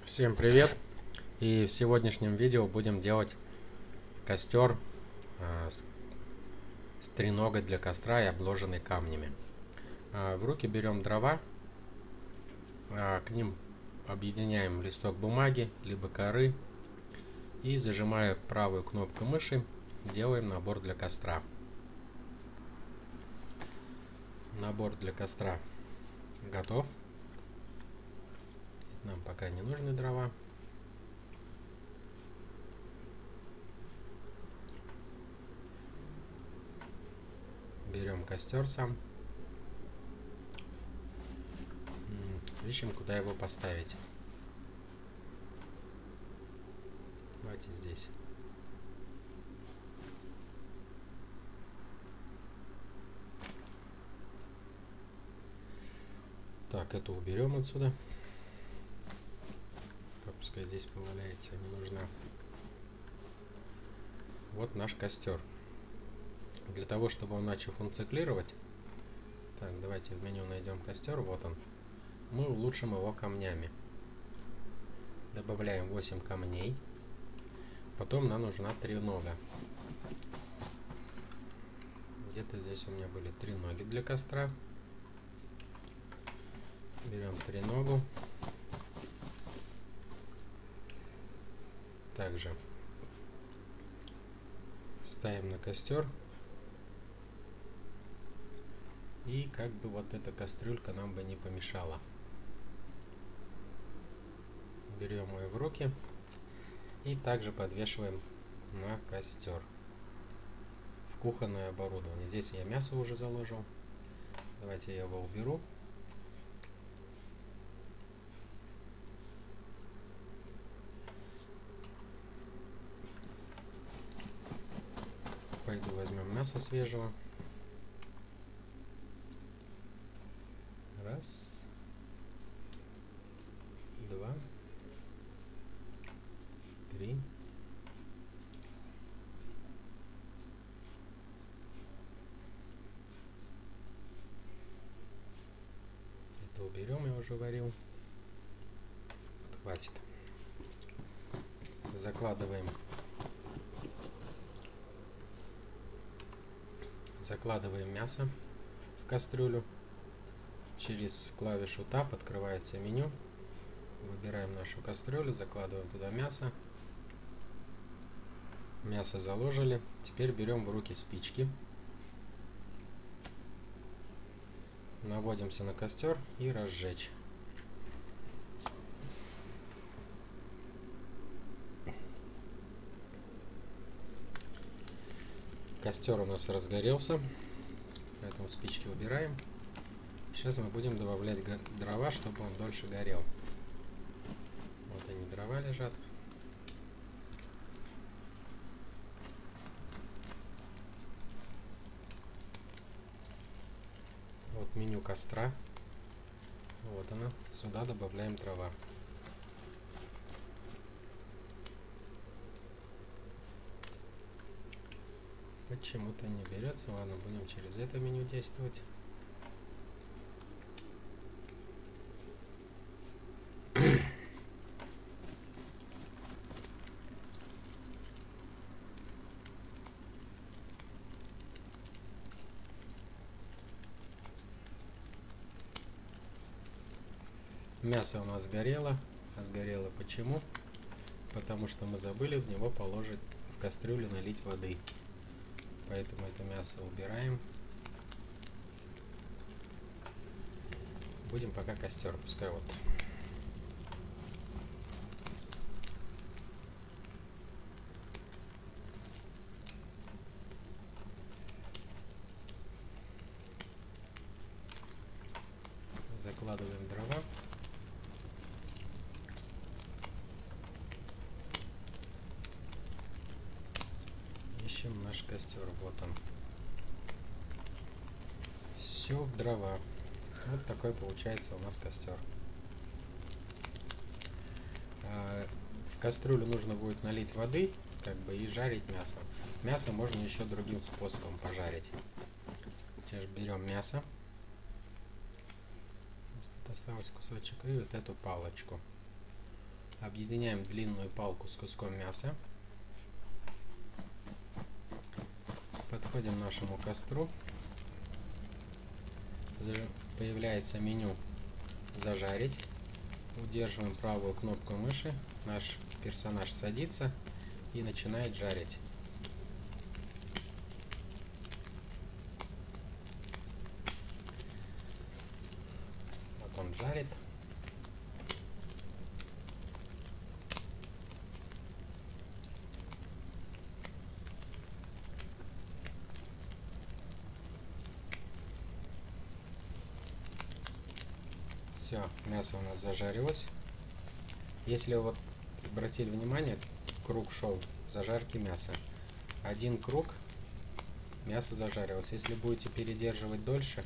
Всем привет! И в сегодняшнем видео будем делать костер с треногой для костра и обложенный камнями. В руки берем дрова, к ним объединяем листок бумаги, либо коры и, зажимая правую кнопку мыши, делаем набор для костра. Набор для костра готов. Нам пока не нужны дрова. Берем костер сам. Ищем, куда его поставить. Давайте здесь. Так, это уберем отсюда. Пускай здесь поваляется, не нужна. Вот наш костер. Для того, чтобы он начал функционировать, так, давайте в меню найдем костер, вот он. Мы улучшим его камнями. Добавляем 8 камней. Потом нам нужна тренога. Где-то здесь у меня были треноги для костра. Берем треногу. Также ставим на костер. И как бы вот эта кастрюлька нам бы не помешала. Берем ее в руки и также подвешиваем на костер. В кухонное оборудование. Здесь я мясо уже заложил. Давайте я его уберу. Пойду возьмем мясо свежего. Раз, два, три. Это уберем, я уже варил. Хватит. Закладываем мясо в кастрюлю. Через клавишу Tab открывается меню. Выбираем нашу кастрюлю, закладываем туда мясо. Мясо заложили. Теперь берем в руки спички. Наводимся на костер и разжечь. Костер у нас разгорелся, поэтому спички убираем. Сейчас мы будем добавлять дрова, чтобы он дольше горел. Вот они, дрова лежат. Вот меню костра. Вот она. Сюда добавляем дрова. Почему-то не берется. Ладно, будем через это меню действовать. Мясо у нас сгорело. А сгорело почему? Потому что мы забыли в него положить, в кастрюлю налить воды. Поэтому это мясо убираем. Будем пока костер, пускай вот. Закладываем дрова. Ищем наш костер. Вот он. Все в дрова. Вот такой получается у нас костер. В кастрюлю нужно будет налить воды, как бы, и жарить мясо. Мясо можно еще другим способом пожарить. Сейчас берем мясо. Осталось кусочек и вот эту палочку. Объединяем длинную палку с куском мяса. Подходим к нашему костру. Появляется меню «Зажарить». Удерживаем правую кнопку мыши. Наш персонаж садится и начинает жарить. Вот он жарит. Все, мясо у нас зажарилось. Если вот обратили внимание, круг шел зажарки мяса. Один круг, мясо зажарилось. Если будете передерживать дольше,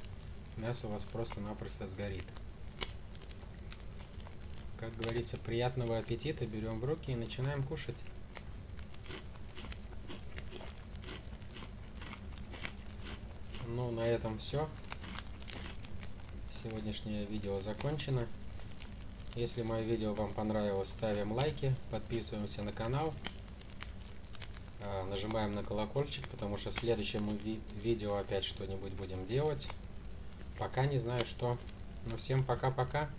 мясо у вас просто-напросто сгорит. Как говорится, приятного аппетита. Берем в руки и начинаем кушать. Ну, на этом все. Сегодняшнее видео закончено. Если мое видео вам понравилось, ставим лайки, подписываемся на канал, нажимаем на колокольчик, потому что в следующем видео опять что-нибудь будем делать. Пока не знаю что. Ну, всем пока-пока.